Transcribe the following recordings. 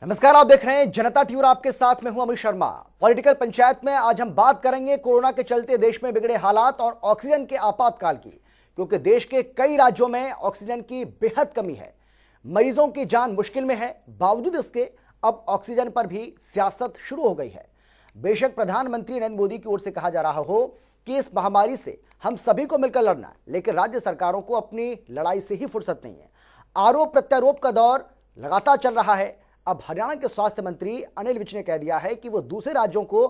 नमस्कार, आप देख रहे हैं जनता टीवी और आपके साथ में हूं अमित शर्मा। पॉलिटिकल पंचायत में आज हम बात करेंगे कोरोना के चलते देश में बिगड़े हालात और ऑक्सीजन के आपातकाल की, क्योंकि देश के कई राज्यों में ऑक्सीजन की बेहद कमी है। मरीजों की जान मुश्किल में है, बावजूद इसके अब ऑक्सीजन पर भी सियासत शुरू हो गई है। बेशक प्रधानमंत्री नरेंद्र मोदी की ओर से कहा जा रहा हो कि इस महामारी से हम सभी को मिलकर लड़ना है, लेकिन राज्य सरकारों को अपनी लड़ाई से ही फुर्सत नहीं है। आरोप प्रत्यारोप का दौर लगातार चल रहा है। अब हरियाणा के स्वास्थ्य मंत्री अनिल विज ने कह दिया है कि वो दूसरे राज्यों को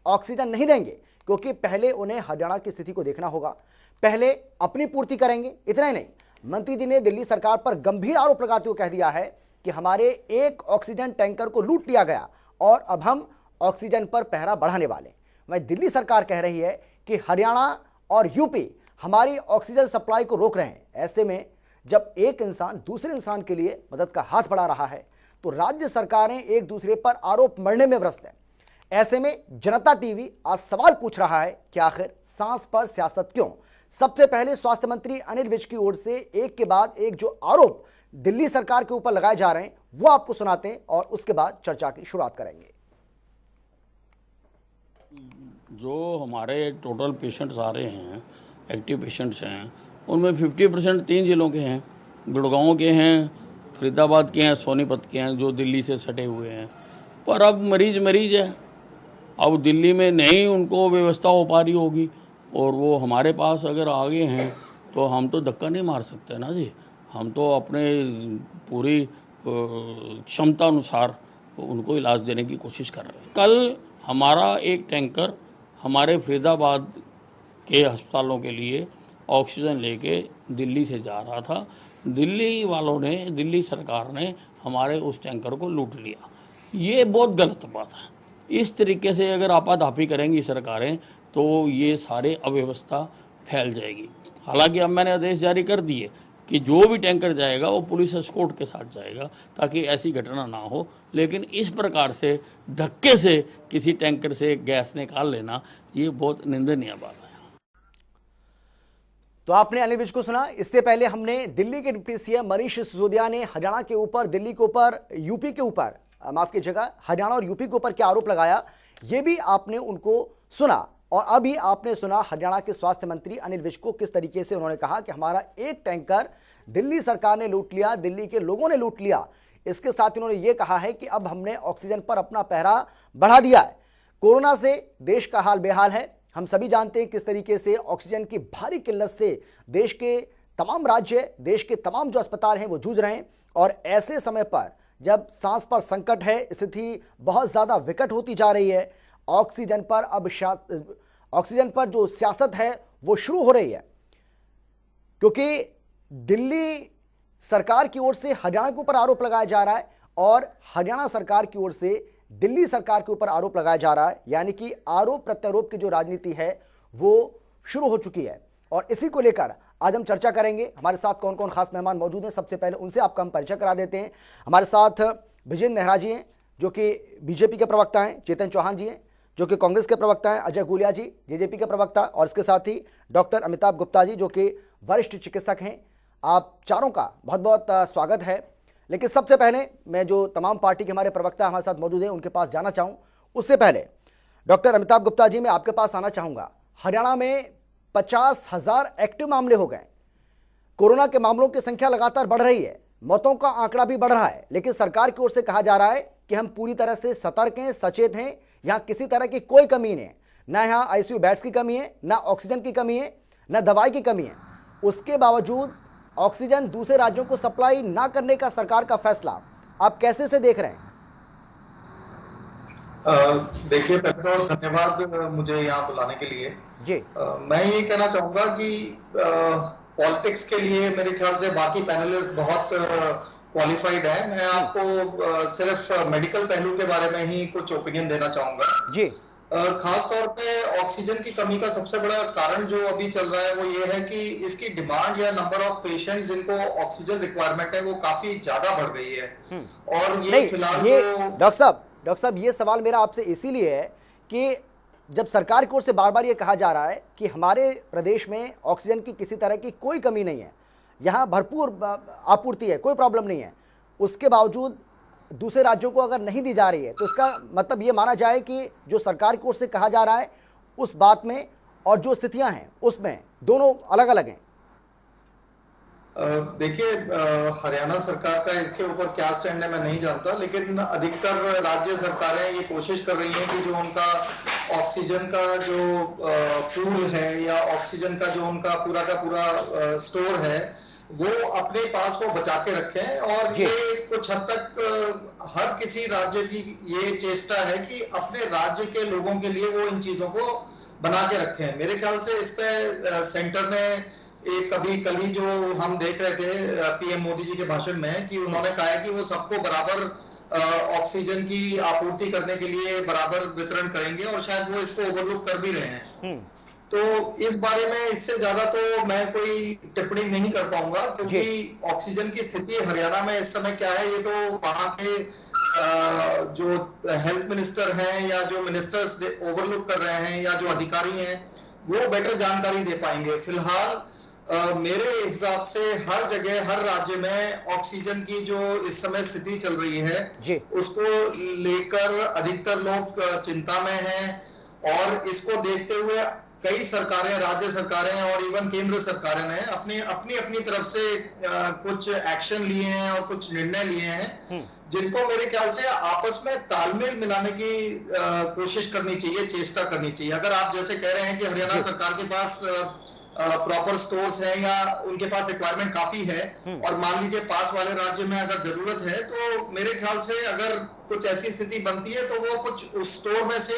ऑक्सीजन नहीं देंगे, क्योंकि पहले उन्हें हरियाणा की स्थिति को देखना होगा, पहले अपनी पूर्ति करेंगे। इतना ही नहीं, मंत्री जी ने दिल्ली सरकार पर गंभीर आरोप लगाते हुए कह दिया है कि हमारे एक ऑक्सीजन टैंकर को लूट लिया गया और अब हम ऑक्सीजन पर पहरा बढ़ाने वाले। वहीं दिल्ली सरकार कह रही है कि हरियाणा और यूपी हमारी ऑक्सीजन सप्लाई को रोक रहे हैं। ऐसे में जब एक इंसान दूसरे इंसान के लिए मदद का हाथ बढ़ा रहा है, तो राज्य सरकारें एक दूसरे पर आरोप मढ़ने में व्यस्त हैं। ऐसे में जनता टीवी आज सवाल पूछ रहा है कि आखिर सांस पर सियासत क्यों। सबसे पहले स्वास्थ्य मंत्री अनिल विज की ओर से एक के बाद एक जो आरोप दिल्ली सरकार के ऊपर लगाए जा रहे हैं वो आपको सुनाते हैं और उसके बाद चर्चा की शुरुआत करेंगे। जो हमारे टोटल पेशेंट्स आ रहे हैं, एक्टिव पेशेंट्स हैं, उनमें 50% 3 जिलों के हैं, गुड़गांव के हैं, फरीदाबाद के हैं, सोनीपत के हैं, जो दिल्ली से सटे हुए हैं। पर अब मरीज है, अब दिल्ली में नहीं उनको व्यवस्था हो पा रही होगी और वो हमारे पास अगर आ गए हैं तो हम तो धक्का नहीं मार सकते ना जी। हम तो अपने पूरी क्षमता अनुसार उनको इलाज देने की कोशिश कर रहे हैं। कल हमारा एक टैंकर हमारे फरीदाबाद के अस्पतालों के लिए ऑक्सीजन लेके दिल्ली से जा रहा था। दिल्ली वालों ने, दिल्ली सरकार ने हमारे उस टैंकर को लूट लिया। ये बहुत गलत बात है। इस तरीके से अगर आपाधापी करेंगी सरकारें तो ये सारे अव्यवस्था फैल जाएगी। हालांकि अब मैंने आदेश जारी कर दिए कि जो भी टैंकर जाएगा वो पुलिस एस्कॉर्ट के साथ जाएगा, ताकि ऐसी घटना ना हो। लेकिन इस प्रकार से धक्के से किसी टैंकर से गैस निकाल लेना, ये बहुत निंदनीय बात है। तो आपने अनिल विज को सुना। इससे पहले हमने दिल्ली के डिप्टी सीएम मनीष सिसोदिया ने हरियाणा के ऊपर, दिल्ली के ऊपर, यूपी के ऊपर, माफ कीजिएगा, हरियाणा और यूपी के ऊपर क्या आरोप लगाया, ये भी आपने उनको सुना। और अभी आपने सुना हरियाणा के स्वास्थ्य मंत्री अनिल विज को, किस तरीके से उन्होंने कहा कि हमारा एक टैंकर दिल्ली सरकार ने लूट लिया, दिल्ली के लोगों ने लूट लिया। इसके साथ उन्होंने ये कहा है कि अब हमने ऑक्सीजन पर अपना पहरा बढ़ा दिया है। कोरोना से देश का हाल बेहाल है। हम सभी जानते हैं किस तरीके से ऑक्सीजन की भारी किल्लत से देश के तमाम राज्य, देश के तमाम जो अस्पताल हैं वो जूझ रहे हैं। और ऐसे समय पर जब सांस पर संकट है, स्थिति बहुत ज़्यादा विकट होती जा रही है, ऑक्सीजन पर जो सियासत है वो शुरू हो रही है, क्योंकि दिल्ली सरकार की ओर से हरियाणा के ऊपर आरोप लगाया जा रहा है और हरियाणा सरकार की ओर से दिल्ली सरकार के ऊपर आरोप लगाया जा रहा है। यानी कि आरोप प्रत्यारोप की जो राजनीति है वो शुरू हो चुकी है। और इसी को लेकर आज हम चर्चा करेंगे। हमारे साथ कौन कौन खास मेहमान मौजूद हैं, सबसे पहले उनसे आपका हम परिचय करा देते हैं। हमारे साथ विजेंद्र नेहरा जी हैं, जो कि बीजेपी के प्रवक्ता हैं। चेतन चौहान जी हैं, जो कि कांग्रेस के प्रवक्ता हैं। अजय गुलिया जी, जेजेपी के प्रवक्ता। और इसके साथ ही डॉक्टर अमिताभ गुप्ता जी, जो कि वरिष्ठ चिकित्सक हैं। आप चारों का बहुत बहुत स्वागत है। लेकिन सबसे पहले मैं जो तमाम पार्टी के हमारे प्रवक्ता हमारे साथ मौजूद हैं उनके पास जाना चाहूँ, उससे पहले डॉक्टर अमिताभ गुप्ता जी, मैं आपके पास आना चाहूँगा। हरियाणा में 50,000 एक्टिव मामले हो गए। कोरोना के मामलों की संख्या लगातार बढ़ रही है, मौतों का आंकड़ा भी बढ़ रहा है, लेकिन सरकार की ओर से कहा जा रहा है कि हम पूरी तरह से सतर्क हैं, सचेत हैं, यहाँ किसी तरह की कोई कमी नहीं है। ना यहाँ आईसीयू बेड्स की कमी है, ना ऑक्सीजन की कमी है, ना दवाई की कमी है। उसके बावजूद ऑक्सीजन दूसरे राज्यों को सप्लाई ना करने का सरकार का फैसला आप कैसे से देख रहे हैं? देखिए, धन्यवाद मुझे यहाँ बुलाने के लिए जी। मैं ये कहना चाहूंगा कि पॉलिटिक्स के लिए मेरे ख्याल से बाकी पैनलिस्ट बहुत क्वालिफाइड है। मैं आपको सिर्फ मेडिकल पहलू के बारे में ही कुछ ओपिनियन देना चाहूंगा जी। खास तौर पे ऑक्सीजन की कमी का सबसे बड़ा कारण जो अभी चल रहा है वो ये है कि इसकी डिमांड या नंबर ऑफ पेशेंट्स जिनको ऑक्सीजन रिक्वायरमेंट है वो काफी ज्यादा बढ़ गई है। और ये फिलहाल डॉक्टर साहब ये सवाल मेरा आपसे इसीलिए है कि जब सरकार की ओर से बार बार ये कहा जा रहा है कि हमारे प्रदेश में ऑक्सीजन की किसी तरह की कोई कमी नहीं है, यहाँ भरपूर आपूर्ति है, कोई प्रॉब्लम नहीं है, उसके बावजूद दूसरे राज्यों को अगर नहीं दी जा रही है तो इसका मतलब ये माना जाए कि जो सरकार की ओर से कहा जा रहा है उस बात में और जो स्थितियां हैं उसमें दोनों अलग अलग हैं। देखिए, हरियाणा सरकार का इसके ऊपर क्या स्टैंड है मैं नहीं जानता, लेकिन अधिकतर राज्य सरकारें ये कोशिश कर रही हैं कि जो उनका ऑक्सीजन का जो पूल है या ऑक्सीजन का जो उनका पूरा का पूरा स्टोर है वो अपने पास वो बचा के रखें। और ये कुछ हद तक हर किसी राज्य की ये चेष्टा है कि अपने राज्य के लोगों के लिए वो इन चीजों को बना के रखें। मेरे ख्याल से इस पे सेंटर ने एक कभी कल ही जो हम देख रहे थे पीएम मोदी जी के भाषण में कि उन्होंने कहा है कि वो सबको बराबर ऑक्सीजन की आपूर्ति करने के लिए बराबर वितरण करेंगे और शायद वो इसको ओवरलुक कर भी रहे हैं। तो इस बारे में इससे ज्यादा तो मैं कोई टिप्पणी नहीं कर पाऊंगा, क्योंकि ऑक्सीजन की स्थिति हरियाणा में इस समय क्या है ये तो वहां के जो हेल्थ मिनिस्टर हैं या जो मिनिस्टर्स ओवरलुक कर रहे हैं या जो अधिकारी हैं वो बेटर जानकारी दे पाएंगे। फिलहाल मेरे हिसाब से हर जगह हर राज्य में ऑक्सीजन की जो इस समय स्थिति चल रही है उसको लेकर अधिकतर लोग चिंता में हैं। और इसको देखते हुए कई सरकारें, राज्य सरकारें और इवन केंद्र सरकारें ने अपनी तरफ से कुछ एक्शन लिए हैं और कुछ निर्णय लिए हैं जिनको मेरे ख्याल से आपस में तालमेल मिलाने की कोशिश करनी चाहिए, चेष्टा करनी चाहिए। अगर आप जैसे कह रहे हैं कि हरियाणा सरकार के पास प्रॉपर स्टोर्स हैं या उनके पास रिक्वायरमेंट काफी है और मान लीजिए पास वाले राज्य में अगर जरूरत है तो मेरे ख्याल से अगर कुछ ऐसी स्थिति बनती है तो वो कुछ उस स्टोर में से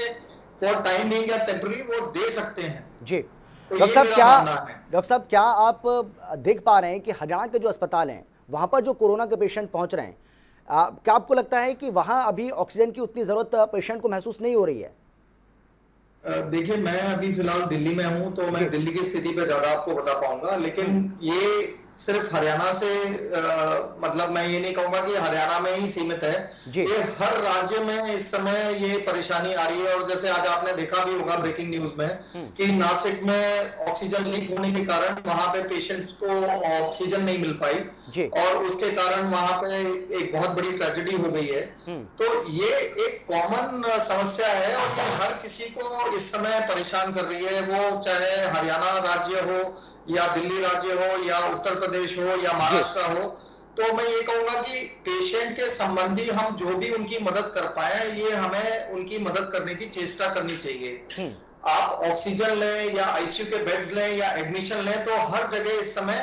फॉर टाइम बीइंग या टेम्पररी वो दे सकते हैं। जी तो डॉक्टर साहब क्या आप देख पा रहे हैं कि हरियाणा के जो अस्पताल हैं वहां पर जो कोरोना के पेशेंट पहुंच रहे हैं, क्या आपको लगता है कि वहां अभी ऑक्सीजन की उतनी जरूरत पेशेंट को महसूस नहीं हो रही है? देखिए, मैं अभी फिलहाल दिल्ली में हूं तो मैं दिल्ली की स्थिति पे ज्यादा आपको बता पाऊंगा, लेकिन ये सिर्फ हरियाणा से मतलब मैं ये नहीं कहूंगा कि हरियाणा में ही सीमित है, ये हर राज्य में इस समय ये परेशानी आ रही है। और जैसे आज आपने देखा भी होगा ब्रेकिंग न्यूज में कि नासिक में ऑक्सीजन लीक होने के कारण वहां पे पेशेंट्स को ऑक्सीजन नहीं मिल पाई और उसके कारण वहां पे एक बहुत बड़ी ट्रेजेडी हो गई है। तो ये एक कॉमन समस्या है और ये हर किसी को इस समय परेशान कर रही है, वो चाहे हरियाणा राज्य हो या दिल्ली राज्य हो या उत्तर प्रदेश हो या महाराष्ट्र हो। तो मैं ये कहूंगा कि पेशेंट के संबंधी हम जो भी उनकी मदद कर पाए ये हमें उनकी मदद करने की चेष्टा करनी चाहिए। आप ऑक्सीजन लें या आईसीयू के बेड्स लें या एडमिशन लें तो हर जगह इस समय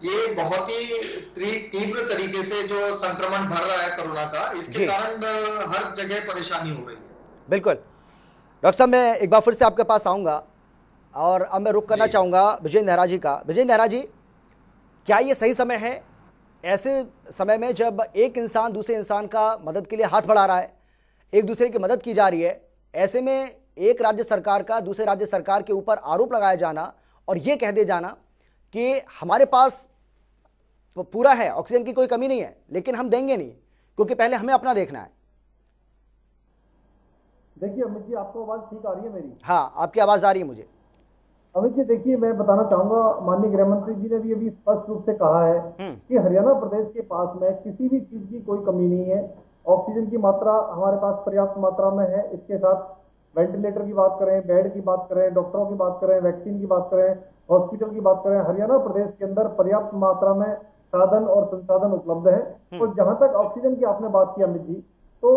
ये बहुत ही तीव्र तरीके से जो संक्रमण बढ़ रहा है कोरोना का, इसके कारण हर जगह परेशानी हो रही है। बिल्कुल डॉक्टर साहब, मैं एक बार फिर से आपके पास आऊंगा और अब मैं रुक करना चाहूँगा विजय नेहरा जी का। विजय नेहरा जी, क्या ये सही समय है ऐसे समय में जब एक इंसान दूसरे इंसान का मदद के लिए हाथ बढ़ा रहा है, एक दूसरे की मदद की जा रही है, ऐसे में एक राज्य सरकार का दूसरे राज्य सरकार के ऊपर आरोप लगाया जाना और ये कह दे जाना कि हमारे पास पूरा है, ऑक्सीजन की कोई कमी नहीं है, लेकिन हम देंगे नहीं क्योंकि पहले हमें अपना देखना है। देखिए अमित जी, आपको आवाज ठीक आ रही है मेरी? हाँ, आपकी आवाज आ रही है मुझे। अमित जी देखिए, मैं बताना चाहूंगा, माननीय गृह मंत्री जी ने भी अभी स्पष्ट रूप से कहा है कि हरियाणा प्रदेश के पास में किसी भी चीज की कोई कमी नहीं है। ऑक्सीजन की मात्रा हमारे पास पर्याप्त मात्रा में है। इसके साथ वेंटिलेटर की बात करें, बेड की बात करें, डॉक्टरों की बात करें, वैक्सीन की बात करें, हॉस्पिटल की बात करें, हरियाणा प्रदेश के अंदर पर्याप्त मात्रा में साधन और संसाधन उपलब्ध है। और जहां तक ऑक्सीजन की आपने बात की अमित जी, तो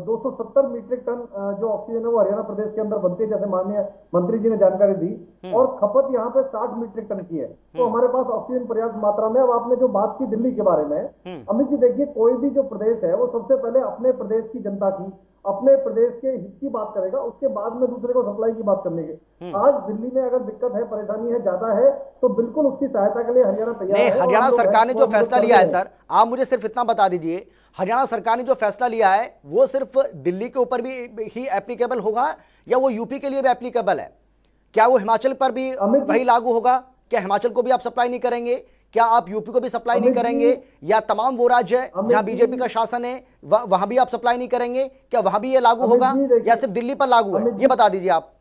270 मीट्रिक टन जो ऑक्सीजन है वो हरियाणा प्रदेश के अंदर बनती है, जैसे माननीय मंत्री जी ने जानकारी दी, और खपत यहाँ पे 60 मीट्रिक टन की है। तो हमारे पास ऑक्सीजन पर्याप्त मात्रा में। अब आपने जो बात की दिल्ली के बारे में, अमित जी देखिए, कोई भी जो प्रदेश है वो सबसे पहले अपने प्रदेश की जनता की, अपने प्रदेश के हित की बात करेगा, उसके बाद में दूसरे को सप्लाई की बात करने के। आज दिल्ली में अगर दिक्कत है, परेशानी है, ज्यादा है, तो बिल्कुल उसकी सहायता के लिए हरियाणा तैयार है। हरियाणा सरकार ने जो फैसला लिया है सर, आप मुझे सिर्फ इतना बता दीजिए, हरियाणा सरकार ने जो फैसला लिया है वो सिर्फ दिल्ली के ऊपर भी ही एप्लीकेबल होगा या वो यूपी के लिए भी एप्लीकेबल है? क्या वो हिमाचल पर भी वही लागू होगा? क्या हिमाचल को भी आप सप्लाई नहीं करेंगे? क्या आप यूपी को भी सप्लाई नहीं करेंगे? या तमाम वो राज्य जहां बीजेपी का शासन है वहां भी आप सप्लाई नहीं करेंगे? क्या वहां भी ये लागू होगा या सिर्फ दिल्ली पर लागू है? ये बता दीजिए आप।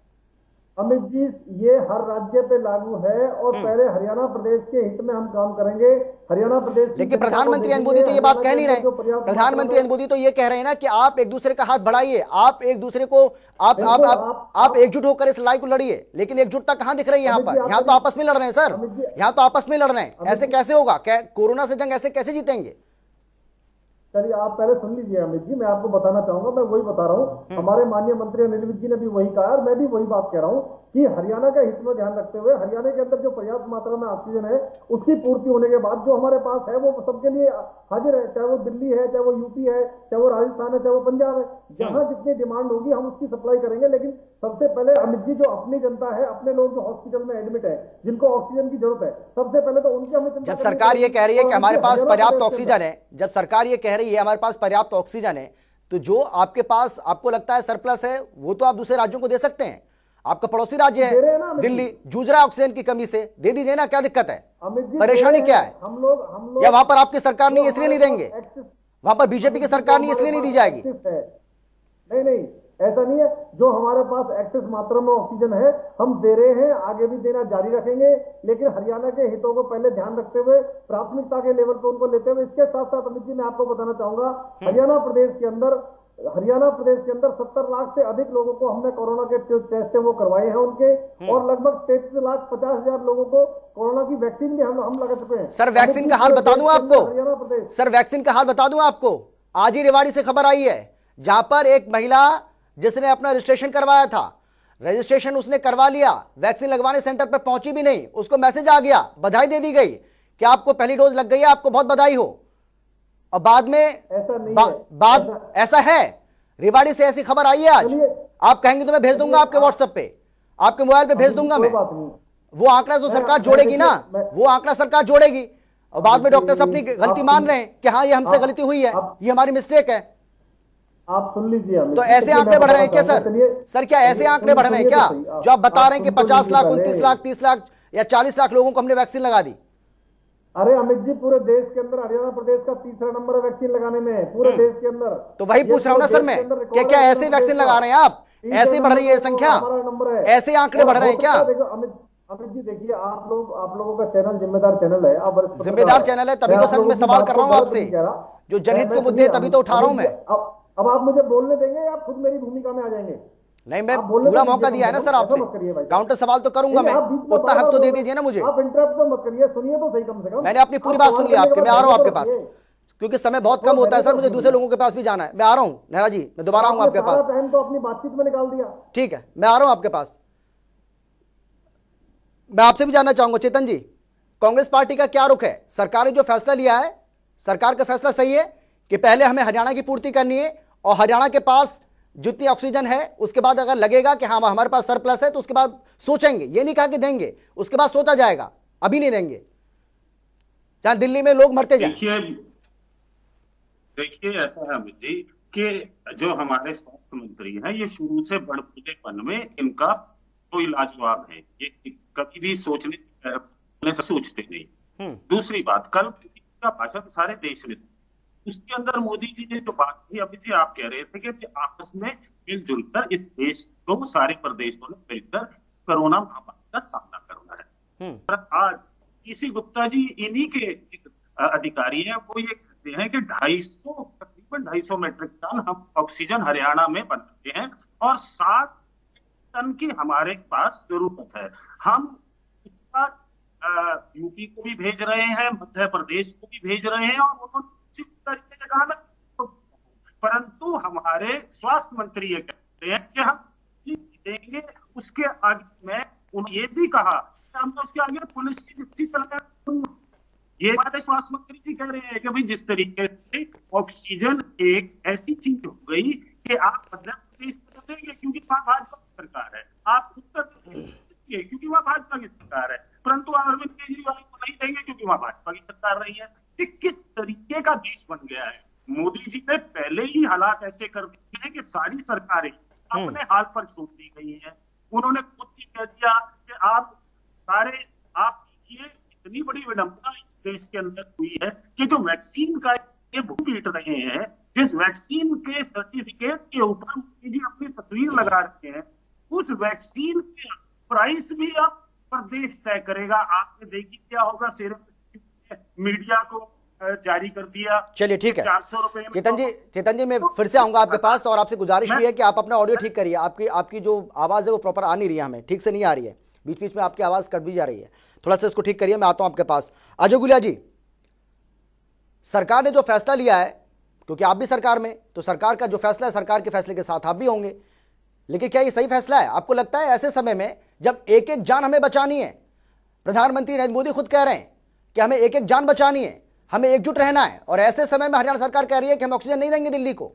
अमित जी, ये हर राज्य पे लागू है और पहले हरियाणा प्रदेश के हित में हम काम करेंगे। हरियाणा प्रदेश की लेकिन जनता को प्रधानमंत्री देखेंगे, मोदी तो ये बात हरियाणा कह के नहीं अंदर रहे। जो पर्याप्त प्रधानमंत्री मात्रा में- मोदी तो ये कह रहे हैं ना कि आप एक दूसरे का हाथ बढ़ाइए, आप एक दूसरे को बिल्कुल, आप एकजुट होकर इस लड़ाई को लड़िए। लेकिन एकजुटता कहां दिख रही है यहाँ अमित जी, पर? आप यहाँ तो आपस में लड़ रहे हैं सर, अमित जी, यहाँ तो आपस में लड़ रहे हैं। अमित ऐसे जी- कैसे होगा? कोरोना से जंग ऐसे कैसे जीतेंगे? चलिए आप पहले सुन लीजिए अमित जी, मैं आपको बताना चाहूंगा, मैं वही बता रहा हूँ। हमारे माननीय मंत्री अनिल विज जी ने भी वही कहा और मैं भी वही बात कह रहा हूँ कि हरियाणा का हित में ध्यान रखते हुए हरियाणा के अंदर जो पर्याप्त मात्रा में ऑक्सीजन है उसकी पूर्ति होने के बाद जो हमारे पास है वो सबके लिए हाजिर है, चाहे वो दिल्ली है, चाहे वो यूपी है, चाहे वो राजस्थान है, चाहे वो पंजाब है। जहां जितनी डिमांड होगी हम उसकी सप्लाई करेंगे। लेकिन सबसे पहले अमित जी, जो अपनी जनता है, अपने लोग जो हॉस्पिटल में एडमिट है, जिनको ऑक्सीजन की जरूरत है, सबसे पहले तो उनकी हमें चिंता जब करनी सरकार ये पड़ेगी। कह रही है कि और हमारे पास हरियाणा पर्याप्त प्रदेश के ऑक्सीजन है, जब सरकार ये कह रही है हमारे पास पर्याप्त ऑक्सीजन है, तो जो आपके पास आपको लगता है सरप्लस है वो तो आप दूसरे राज्यों को दे सकते हैं। आपका पड़ोसी राज्य दे रहे हैं ना है अमित जी। दिल्ली, जूझ रहा है ऑक्सीजन की कमी से, दे दीजिए ना, क्या दिक्कत है? अमित जी, परेशानी दे रहे क्या हैं। है? हम लोग या वहां पर आपकी सरकार नहीं है जो इसलिए नहीं हमारे देंगे? पास एक्सेस- वहां पर बीजेपी की सरकार नहीं है इसलिए नहीं दी जाएगी? एक्सेस है। नहीं नहीं, ऐसा नहीं है। जो हमारे पास एक्सेस मात्रा में ऑक्सीजन है हम दे रहे हैं, आगे भी देना जारी रखेंगे। लेकिन हरियाणा के हितों को पहले ध्यान रखते हुए, प्राथमिकता के लेवल पर उनको लेते हुए, इसके साथ साथ अमित जी मैं आपको बताना चाहूंगा, हरियाणा प्रदेश के अंदर 70 लाख से अधिक लोगों को हमने कोरोना के जो टेस्ट है वो करवाए हैं उनके, और लगभग 33,50,000 लोगों को कोरोना की वैक्सीन भी हम लगा चुके हैं। सर वैक्सीन का हाल बता दूं आपको, हरियाणा प्रदेश सर वैक्सीन का हाल बता दूं आपको। आज ही रेवाड़ी से खबर आई है, जहां पर एक महिला जिसने अपना रजिस्ट्रेशन करवाया था, रजिस्ट्रेशन उसने करवा लिया, वैक्सीन लगवाने सेंटर पर पहुंची भी नहीं, उसको मैसेज आ गया, बधाई दे दी गई कि आपको पहली डोज लग गई है, आपको बहुत बधाई हो। और बाद में ऐसा नहीं है, ऐसा है, रेवाड़ी से ऐसी खबर आई है आज। आप कहेंगे तो मैं भेज दूंगा आपके व्हाट्सएप पे, आपके मोबाइल पे भेज दूंगा मैं। वो आंकड़ा तो सरकार जोड़ेगी ना, वो आंकड़ा सरकार जोड़ेगी। और बाद में डॉक्टर्स अपनी गलती मान रहे हैं कि हाँ ये हमसे गलती हुई है, ये हमारी मिस्टेक है। आप सुन लीजिए। तो ऐसे आंकड़े बढ़ रहे हैं क्या सर क्या ऐसे आंकड़े बढ़ रहे हैं क्या, जो आप बता रहे हैं कि 50 लाख 29 लाख 30 लाख या 40 लाख लोगों को हमने वैक्सीन लगा दी? अरे अमित जी, पूरे देश के अंदर हरियाणा प्रदेश का तीसरा नंबर है वैक्सीन लगाने में, पूरे देश के अंदर। तो वही पूछ रहा हूं ना सर मैं, क्या ऐसे वैक्सीन लगा रहे हैं आप? ऐसे बढ़ रही है संख्या, ऐसे आंकड़े बढ़ रहे हैं क्या? अमित जी देखिए, आप लोगों का चैनल जिम्मेदार चैनल है, आप जिम्मेदार चैनल है, तभी तो सर मैं सवाल कर रहा हूं आपसे, जो जनहित के मुद्दे तभी तो उठा रहा हूं मैं। अब आप मुझे बोलने देंगे या खुद मेरी भूमिका में आ जाएंगे? नहीं, मैं पूरा मौका दिया है ना सर आपसे, काउंटर सवाल तो करूंगा मैं, उतना हक तो दे दीजिए ना मुझे। आप इंटरप्ट तो मत करिए, सुनिए तो सही कम से कम। मैंने अपनी पूरी बात सुन ली आपके, मैं आ रहा हूं आपके पास, क्योंकि समय बहुत कम होता है सर, मुझे दूसरे लोगों के पास भी जाना है। मैं आ रहा हूं नेहरा जी, मैं दोबारा आऊंगा आपके पास। टाइम तो अपनी बातचीत में निकाल दिया। ठीक है, मैं आ रहा हूं आपके पास। मैं आपसे भी जानना चाहूंगा चेतन जी, कांग्रेस पार्टी का क्या रुख है? सरकार ने जो फैसला लिया है, सरकार का फैसला सही है कि पहले हमें हरियाणा की पूर्ति करनी है और हरियाणा के पास जितनी ऑक्सीजन है उसके बाद अगर लगेगा कि हाँ हमारे पास सरप्लस है तो उसके बाद सोचेंगे, ये नहीं कहा कि देंगे, उसके बाद सोचा जाएगा, अभी नहीं देंगे, जहां दिल्ली में लोग मरते जाएं। देखिए ऐसा है अमित जी कि जो हमारे स्वास्थ्य मंत्री हैं, ये शुरू से बड़बड़ेपन में इनका कोई लाजवाब है, ये कभी भी सोचने से सोचते नहीं। दूसरी बात, कल का भाषण सारे देश में, उसके अंदर मोदी जी ने जो बात की, अभी जी आप कह रहे थे कि आपस में मिलजुल कर इस देश को, सारे प्रदेशों ने मिलकर कोरोना महामारी का सामना करना है। पर आज ईसी गुप्ता जी इन्हीं के अधिकारी हैं, वो ये कहते हैं कि तकरीबन 250 मीट्रिक टन हम ऑक्सीजन हरियाणा में बनाते हैं और 60 टन की हमारे पास जरूरत है। हम इसका यूपी को भी भेज रहे हैं, मध्य प्रदेश को भी भेज रहे हैं, और उन्होंने तरीके से कहा, परंतु हमारे स्वास्थ्य मंत्री ये कहते हैं कि हम देंगे। उसके आगे मैं ये भी कहा कि हम तो उसके आगे पुलिस की जिप्सी चला, ये हमारे स्वास्थ्य मंत्री जी कह रहे हैं कि भाई जिस तरीके से ऑक्सीजन एक ऐसी चीज हो गई कि आप मध्य प्रदेश को देंगे क्योंकि वहां भाजपा की सरकार है, आप उत्तर प्रदेश क्योंकि वहां भाजपा की सरकार है, परंतु अरविंद केजरीवाल को नहीं देंगे क्योंकि वहां भाजपा की सरकार रही है। कि किस तरीके का देश बन गया है। मोदी जी ने पहले ही हालात ऐसे कर दिए हैं कि सारी सरकारें अपने हाल पर छोड़ दी गई हैं। उन्होंने खुद ही कह दिया कि आप देखिए इतनी बड़ी विडंबना इस देश के अंदर हुई है कि जो वैक्सीन का ये भूख पीट रहे हैं, जिस वैक्सीन के सर्टिफिकेट के ऊपर मोदी जी अपनी तस्वीर लगा रहे हैं, उस वैक्सीन के प्राइस भी अब प्रदेश तय करेगा। आपने देखी क्या होगा, सिर्फ मीडिया को जारी कर दिया। चलिए ठीक है 400 रुपए में। चेतन जी मैं फिर से आऊंगा आपके पास, और आपसे गुजारिश भी है कि आप अपना ऑडियो ठीक करिए। आपकी जो आवाज है वो प्रॉपर आ नहीं रही है, हमें ठीक से नहीं आ रही है, बीच बीच में आपकी आवाज कट भी जा रही है, थोड़ा सा इसको ठीक करिए। मैं आता हूं आपके पास। अजय गुलिया जी, सरकार ने जो फैसला लिया है, क्योंकि आप भी सरकार में, तो सरकार का जो फैसला है, सरकार के फैसले के साथ आप भी होंगे, लेकिन क्या ये सही फैसला है? आपको लगता है ऐसे समय में जब एक एक जान हमें बचानी है, प्रधानमंत्री नरेंद्र मोदी खुद कह रहे हैं कि हमें एक एक जान बचानी है, हमें एकजुट रहना है, और ऐसे समय में हरियाणा सरकार कह रही है कि हम ऑक्सीजन नहीं देंगे दिल्ली को?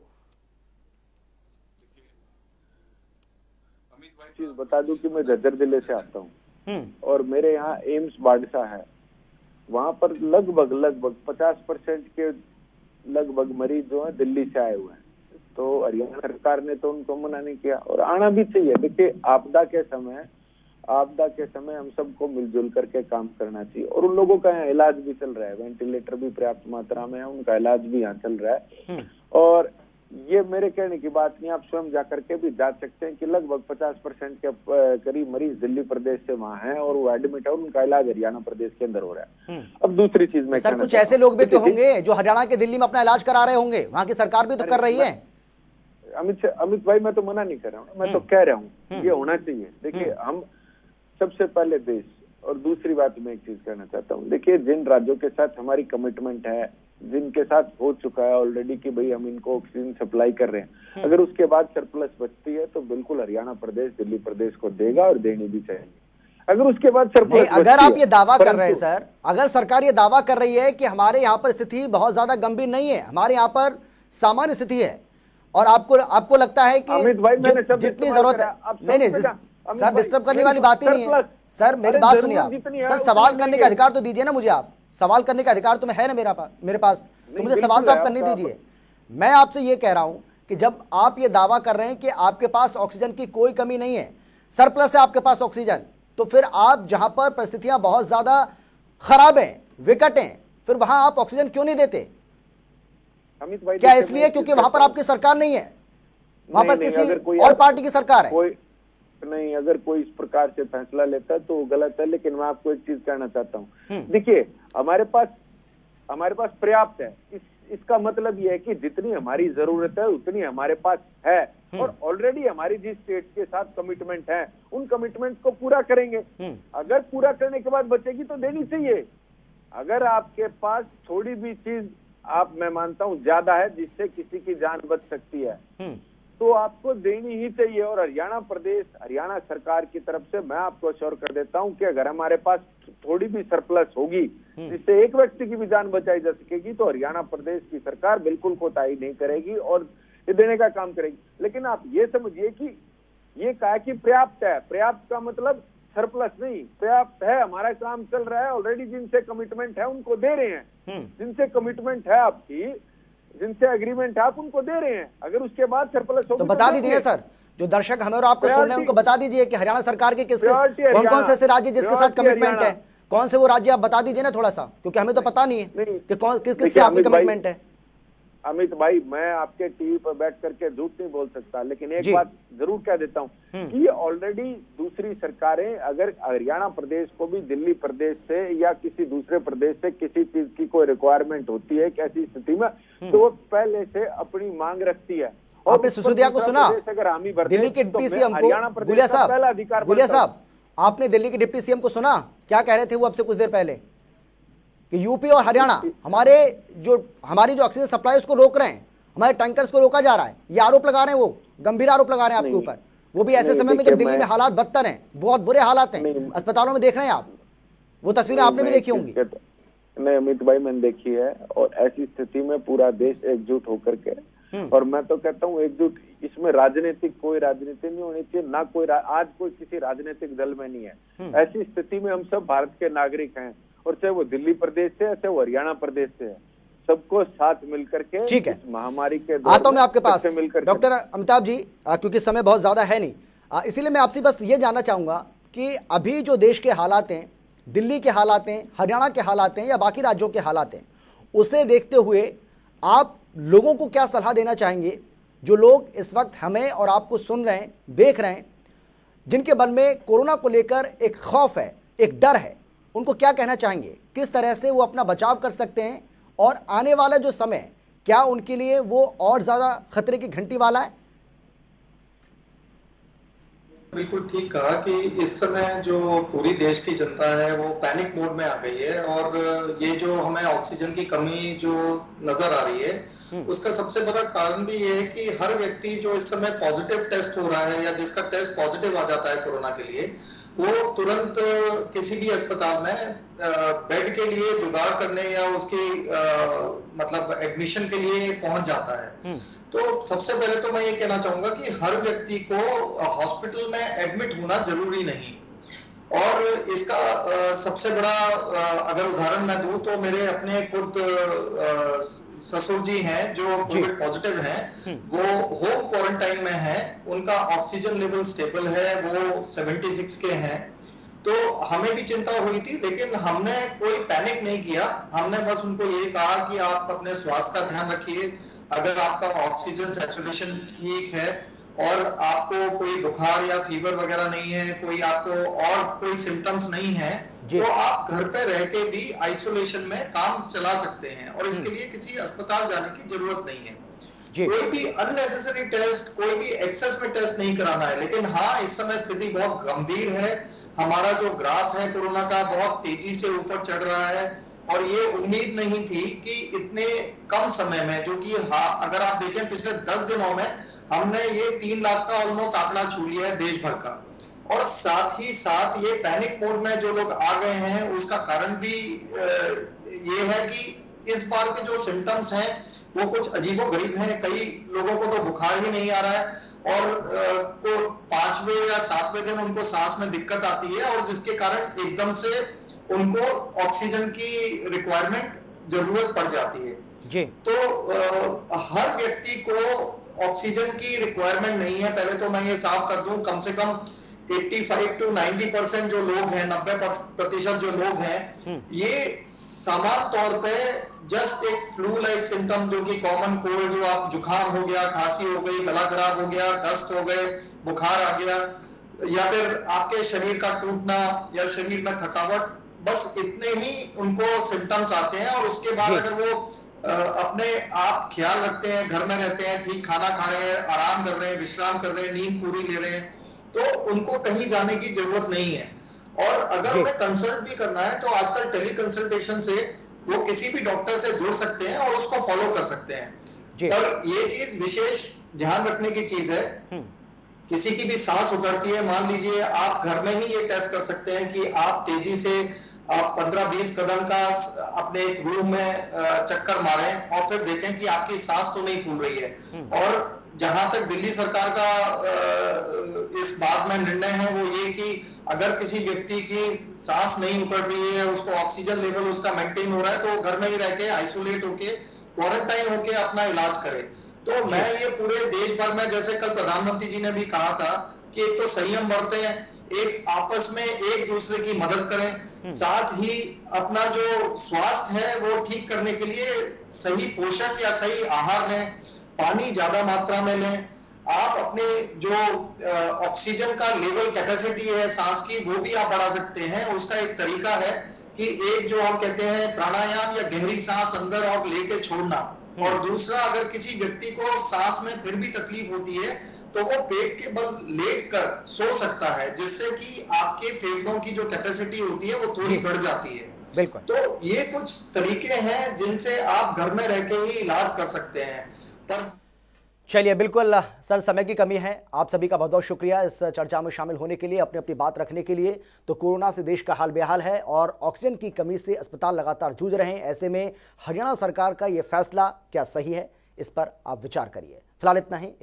अमित भाई, चीज बता दूं कि मैं झज्जर जिले से आता हूं और मेरे यहाँ एम्स बाड़सा है। वहां पर लगभग 50% के लगभग मरीज जो है दिल्ली से आए हुए हैं। तो हरियाणा सरकार ने तो उनको मना नहीं किया, और आना भी चाहिए। देखिए, आपदा के समय हम सबको मिलजुल करके काम करना चाहिए, और उन लोगों का यहाँ इलाज भी चल रहा है, वेंटिलेटर भी पर्याप्त मात्रा में है, उनका इलाज भी यहाँ चल रहा है। और ये मेरे कहने की बात नहीं, आप स्वयं जाकर के भी जांच सकते हैं कि लगभग 50% के करीब मरीज दिल्ली प्रदेश से वहाँ हैं, और वो एडमिट है, उनका इलाज हरियाणा प्रदेश के अंदर हो रहा है। अब दूसरी चीज में सर, कुछ ऐसे लोग भी तो होंगे जो हरियाणा के दिल्ली में अपना इलाज करा रहे होंगे, वहाँ की सरकार भी तो कर रही है। अमित भाई, मैं तो मना नहीं कर रहा हूँ, मैं तो कह रहा हूँ ये होना चाहिए। देखिए, हम सबसे पहले देश, और दूसरी बात मैं एक चीज कहना चाहता हूँ, देखिए जिन राज्यों के साथ हमारी कमिटमेंट है, जिनके साथ हो चुका है ऑलरेडी कि भाई हम इनको ऑक्सीजन सप्लाई कर रहे हैं, अगर उसके बाद सरप्लस बचती है तो बिल्कुल हरियाणा प्रदेश दिल्ली प्रदेश को देगा, और देनी भी चाहिए। अगर उसके बाद सरप्लस, अगर आप ये दावा कर रहे हैं सर, अगर सरकार ये दावा कर रही है कि हमारे यहाँ पर स्थिति बहुत ज्यादा गंभीर नहीं है, हमारे यहाँ पर सामान्य स्थिति है, और आपको लगता है कि अमित भाई, जितनी जरूरत है, नहीं सर, डिस्टर्ब करने वाली बात ही नहीं है सर, मेरी बात सुनिए आप सर, सवाल करने का अधिकार तो दीजिए ना मुझे, आप सवाल करने का अधिकार तो है ना मेरे पास, तो मुझे सवाल तो आप करने दीजिए। मैं आपसे ये कह रहा हूं कि जब आप ये दावा कर रहे हैं कि आपके पास ऑक्सीजन की कोई कमी नहीं है, सरप्लस है आपके पास ऑक्सीजन, तो फिर आप जहां पर परिस्थितियां बहुत ज्यादा खराब हैं, विकट हैं, फिर वहां आप ऑक्सीजन क्यों नहीं देते? अमित भाई, क्या इसलिए क्योंकि वहां पर आपकी सरकार नहीं है, वहां पर किसी और पार्टी की सरकार है? नहीं, अगर कोई इस प्रकार से फैसला लेता है तो वो गलत है। लेकिन मैं आपको एक चीज कहना चाहता हूँ, देखिए हमारे पास पर्याप्त है। इसका मतलब ये है कि जितनी हमारी जरूरत है उतनी हमारे पास है, और ऑलरेडी हमारी जिस स्टेट के साथ कमिटमेंट है, उन कमिटमेंट को पूरा करेंगे। अगर पूरा करने के बाद बचेगी तो देनी चाहिए। अगर आपके पास थोड़ी भी चीज, मैं मानता हूँ ज्यादा है, जिससे किसी की जान बच सकती है, तो आपको देनी ही चाहिए। और हरियाणा सरकार की तरफ से मैं आपको अश्योर कर देता हूं कि अगर हमारे पास थोड़ी भी सरप्लस होगी जिससे एक व्यक्ति की भी जान बचाई जा सकेगी, तो हरियाणा प्रदेश की सरकार बिल्कुल कोताही नहीं करेगी और ये देने का काम करेगी। लेकिन आप ये समझिए कि ये कहा कि पर्याप्त है, पर्याप्त का मतलब सरप्लस नहीं, पर्याप्त है, हमारा काम चल रहा है, ऑलरेडी जिनसे कमिटमेंट है उनको दे रहे हैं, जिनसे कमिटमेंट है आपकी, जिनसे एग्रीमेंट आप उनको दे रहे हैं। अगर उसके बाद सरप्लस हो तो बता दीजिए सर, जो दर्शक हमें और आपको सुन रहे हैं उनको बता दीजिए कि हरियाणा सरकार के कौन से ऐसे राज्य जिसके साथ कमिटमेंट है, कौन से वो राज्य आप बता दीजिए ना थोड़ा सा, क्योंकि हमें तो पता नहीं है कि कौन किससे आपकी कमिटमेंट है। अमित भाई, मैं आपके टीवी पर बैठ करके झूठ नहीं बोल सकता, लेकिन एक बात जरूर कह देता हूँ कि ऑलरेडी दूसरी सरकारें अगर हरियाणा प्रदेश को भी दिल्ली प्रदेश से या किसी दूसरे प्रदेश से किसी चीज की कोई रिक्वायरमेंट होती है ऐसी स्थिति में, तो वो पहले से अपनी मांग रखती है। और आपने सिसोदिया को सुना, दिल्ली के डिप्टी सीएम को, गुलिया साहब, आपने दिल्ली के डिप्टी सीएम को सुना क्या कह रहे थे वो अब से कुछ देर पहले, कि यूपी और हरियाणा हमारी जो ऑक्सीजन सप्लाई उसको रोक रहे हैं, हमारे टैंकर्स को रोका जा रहा है। ये आरोप लगा रहे हैं, वो गंभीर आरोप लगा रहे हैं आपके ऊपर, वो भी ऐसे समय में जब दिल्ली में हालात बदतर हैं, बहुत बुरे हालात हैं, अस्पतालों में देख रहे हैं आप, वो तस्वीरें आपने भी देखी होंगी। नहीं अमित भाई, मैंने देखी है, और ऐसी स्थिति में पूरा देश एकजुट होकर के, और मैं तो कहता हूँ एकजुट, इसमें कोई राजनीति नहीं होनी चाहिए, ना आज कोई किसी राजनीतिक दल में नहीं है। ऐसी स्थिति में हम सब भारत के नागरिक हैं, और चाहे वो दिल्ली प्रदेश से है, चाहे वो हरियाणा प्रदेश से है, सबको साथ मिलकर के, ठीक है, महामारी के आता हूं मैं आपके पास डॉक्टर अमिताभ जी, क्योंकि समय बहुत ज्यादा है नहीं, इसीलिए मैं आपसे बस ये जानना चाहूंगा कि अभी जो देश के हालात हैं, दिल्ली के हालात हैं, हरियाणा के हालात हैं या बाकी राज्यों के हालात हैं, उसे देखते हुए आप लोगों को क्या सलाह देना चाहेंगे, जो लोग इस वक्त हमें और आपको सुन रहे हैं, देख रहे हैं, जिनके मन में कोरोना को लेकर एक खौफ है, एक डर है, उनको क्या कहना चाहेंगे? किस तरह से वो अपना बचाव कर सकते हैं और आने वाला जो समय क्या उनके लिए वो और ज्यादा खतरे की घंटी वाला है? बिल्कुल ठीक कहा कि इस समय जो पूरी देश की जनता है वो पैनिक मोड में आ गई है, और ये जो हमें ऑक्सीजन की कमी जो नजर आ रही है उसका सबसे बड़ा कारण भी ये है कि हर व्यक्ति जो इस समय पॉजिटिव टेस्ट हो रहा है या जिसका टेस्ट पॉजिटिव आ जाता है कोरोना के लिए, वो तुरंत किसी भी अस्पताल में बेड के लिए जुगाड़ करने या उसकी मतलब एडमिशन के लिए पहुंच जाता है। तो सबसे पहले तो मैं ये कहना चाहूंगा कि हर व्यक्ति को हॉस्पिटल में एडमिट होना जरूरी नहीं, और इसका सबसे बड़ा अगर उदाहरण मैं दूं तो मेरे अपने खुद ससुर जी हैं जो कोविड पॉजिटिव हैं, वो होम क्वारंटाइन में हैं, उनका ऑक्सीजन लेवल स्टेबल है, वो 76 के हैं। तो हमें भी चिंता हुई थी, लेकिन हमने कोई पैनिक नहीं किया। हमने बस उनको ये कहा कि आप अपने स्वास्थ्य का ध्यान रखिए, अगर आपका ऑक्सीजन सैचुरेशन ठीक है और आपको कोई बुखार या फीवर वगैरह नहीं है, कोई आपको और कोई सिम्टम्स नहीं है, तो आप घर पे रह के भी आइसोलेशन में काम चला सकते हैं, और इसके लिए किसी अस्पताल जाने की जरूरत नहीं है। कोई भी अननेसेसरी टेस्ट, कोई भी एक्सेस में टेस्ट नहीं कराना है। लेकिन हाँ, इस समय स्थिति बहुत गंभीर है। हमारा जो ग्राफ है कोरोना का बहुत तेजी से ऊपर चढ़ रहा है, और ये उम्मीद नहीं थी कि इतने कम समय में, जो कि हाँ अगर आप देखें पिछले 10 दिनों में हमने ये 3 लाख का ऑलमोस्ट आंकड़ा छू लिया है देश भर का। और साथ ही साथ ये पैनिक मोड में जो लोग आ गए हैं उसका कारण भी ये है कि इस बार के जो सिम्टम्स हैं वो कुछ अजीबोगरीब हैं। कई लोगों को तो बुखार ही नहीं आ रहा है, और को 5वें या 7वें दिन उनको सांस में दिक्कत आती है, और जिसके कारण एकदम से उनको ऑक्सीजन की रिक्वायरमेंट जरूरत पड़ जाती है जी। तो हर व्यक्ति को ऑक्सीजन की रिक्वायरमेंट नहीं है। पहले तो मैं ये साफ कर दूं, कम से कम 85 to 90% जो लोग हैं, 90% जो लोग हैं, ये सामान्य तौर पे जस्ट एक फ्लू लाइक सिम्टम, जो कि कॉमन कोल्ड, जो आप जुकाम हो गया, खांसी हो गई, गला खराब हो गया, दस्त हो गए, बुखार आ गया, या फिर आपके शरीर का टूटना या शरीर में थकावट, बस इतने ही उनको सिम्टम्स आते हैं। और उसके बाद अगर वो अपने आप ख्याल रखते हैं, घर में रहते हैं, ठीक खाना खा रहे हैं, आराम कर रहे हैं, विश्राम कर रहे हैं, नींद पूरी ले रहे हैं, तो उनको कहीं जाने की जरूरत नहीं है। और अगर उन्हें कंसल्ट भी करना है तो आजकल टेली कंसल्टेशन से वो किसी भी डॉक्टर से जुड़ सकते हैं और उसको फॉलो कर सकते हैं। पर ये चीज विशेष ध्यान रखने की चीज है, किसी की भी सांस उखड़ती है, मान लीजिए आप घर में ही ये टेस्ट कर सकते हैं कि आप तेजी से आप 15-20 कदम का अपने एक रूम में चक्कर मारें और फिर देखें कि आपकी सांस तो नहीं फूल रही है। और जहां तक दिल्ली सरकार का इस बात में निर्णय है वो ये कि अगर किसी व्यक्ति की सांस नहीं उखड़ रही है, उसको ऑक्सीजन लेवल उसका मेंटेन हो रहा है, तो वो घर में ही रह के आइसोलेट होके क्वारंटाइन होके अपना इलाज करे। तो मैं ये पूरे देश भर में, जैसे कल प्रधानमंत्री जी ने भी कहा था कि एक तो संयम बरतें, एक आपस में एक दूसरे की मदद करें, साथ ही अपना जो स्वास्थ्य है वो ठीक करने के लिए सही पोषण या सही आहार लें, पानी ज्यादा मात्रा में लें। आप अपने जो ऑक्सीजन का लेवल कैपेसिटी है सांस की, वो भी आप बढ़ा सकते हैं। उसका एक तरीका है कि एक जो हम कहते हैं प्राणायाम या गहरी सांस अंदर और लेके छोड़ना, और दूसरा अगर किसी व्यक्ति को सांस में फिर भी तकलीफ होती है तो वो पेट के बल लेट कर सो सकता है, जिससे कि आपके फेफड़ों की जो कैपेसिटी होती है वो थोड़ी बढ़ जाती है। बिल्कुल। तो ये कुछ तरीके हैं जिनसे आप घर में रह के ही इलाज कर सकते हैं। पर चलिए, बिल्कुल सर, समय की कमी है। आप सभी का बहुत बहुत शुक्रिया इस चर्चा में शामिल होने के लिए, अपनी अपनी बात रखने के लिए। तो कोरोना से देश का हाल बेहाल है और ऑक्सीजन की कमी से अस्पताल लगातार जूझ रहे हैं। ऐसे में हरियाणा सरकार का यह फैसला क्या सही है, इस पर आप विचार करिए। फिलहाल इतना ही।